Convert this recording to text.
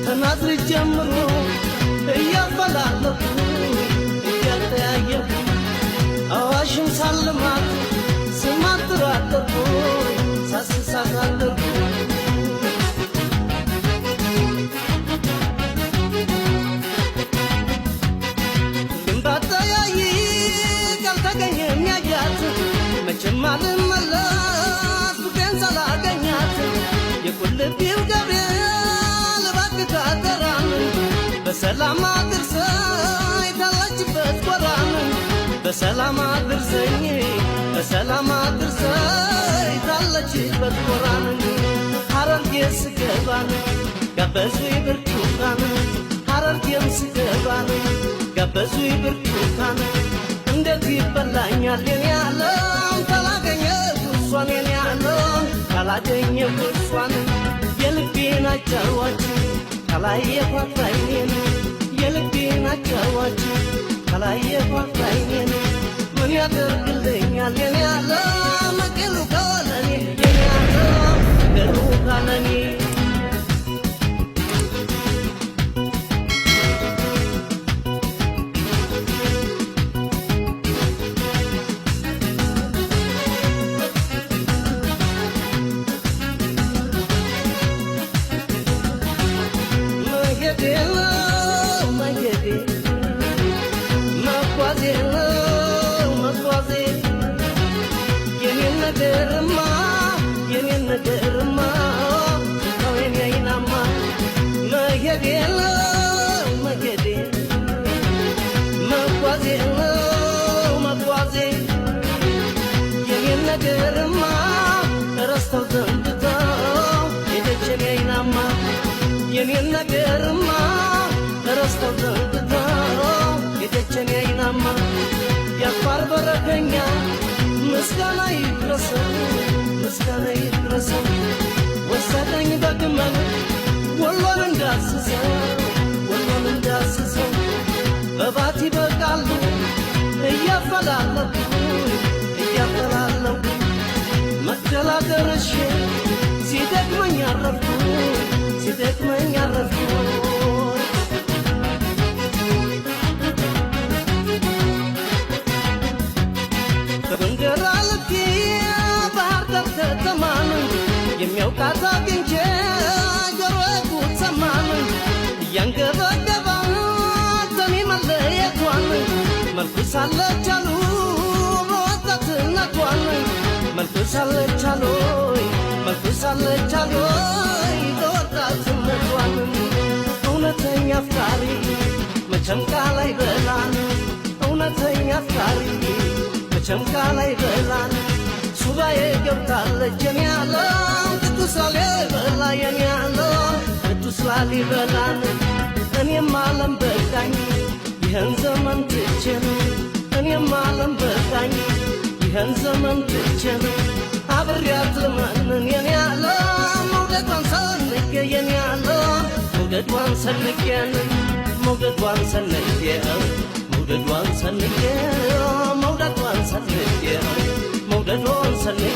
ተናዝሪ ጀምሮ እያፈላለኩ እያተያየኩ አዋሽም ሳልማት ስማትራለኩ ሳስሳታለኩ ግንባታያይ ካልተገኘ የሚያያት መቼም አልመለስ ፍቅሬን ሳላገኛት የቁልቢው ገብርኤል እባክህ ታደራን በሰላም አድርሰኝ ታለችበት ጎራን በሰላም አድርሰኝ በሰላም አድርሰኝ ታለችበት ጎራን ሐረርጌ ስገባን ጋበዙኝ ብርቱካን ሐረርጌም ስገባን ጋበዙኝ ብርቱካን እንዴት ይበላኛል የኔ ዓለም ካላገኘሁ እሷን የኔ ዓለም ካላገኘሁ እሷን የልቤን አጫዋች ካላየኋት ዓይኔን የልቤን አጫዋች ካላየኋት ዓይኔን ምን ያደርግልኛል የኔ ዓለም መቅሉ ካለኔ የኔ ዓለም መቅሉ ካለኔ የኔን ነገርማ ረስተው ዘንግተው ሄደችን አይናማ ያፋር በረከኛ ምስጋና ይድረሰው ምስጋና ይድረሰው ወሰደኝ በግመል ወሎን እንዳስሰው ወሎን እንዳስሰው በባቲ በቃሉ እያፈላለኩ እያፈላለኩ መደላደርሽ ሲደክመኝ አረፍኩ ሲደክመኝ አረፍኩ ከጎንደር አልፌ ባህር ዳር ከተማን የሚያውቃት አግኝቼ ጆሮዬ ጉድ ሰማን እያንገበገባት እኔ መለየቷን መልኩ ሳለች አሉ በወጣትነቷን መልኩ ሳለች አሉኝ መልኩ ሳለች አሉኝ በወጣትነቷን እውነተኛ አፍቃሪ መቼም ቃል አይበላን እውነተኛ አፍቃሪ መቼም ቃል አይበላን ሱባኤ ገብታለች የኔ ዓለም ቅዱስ ላሊበላ የኔ ዓለም ቅዱስ ላሊበላን እኔም ዓለም በቃኝ ይህን ዘመን ትቼን እኔም ዓለም በቃኝ ይህን ዘመን ትቼን አብሬያት ልመንን የኔ ዓለም መውደዷን ሰንቄ የኔ ዓለም መውደዷን ሰንቄን መውደዷን ሰንቄ መውደዷን ሰንቄ መውደዷን ሰንቄ መውደዷን ሰንቄ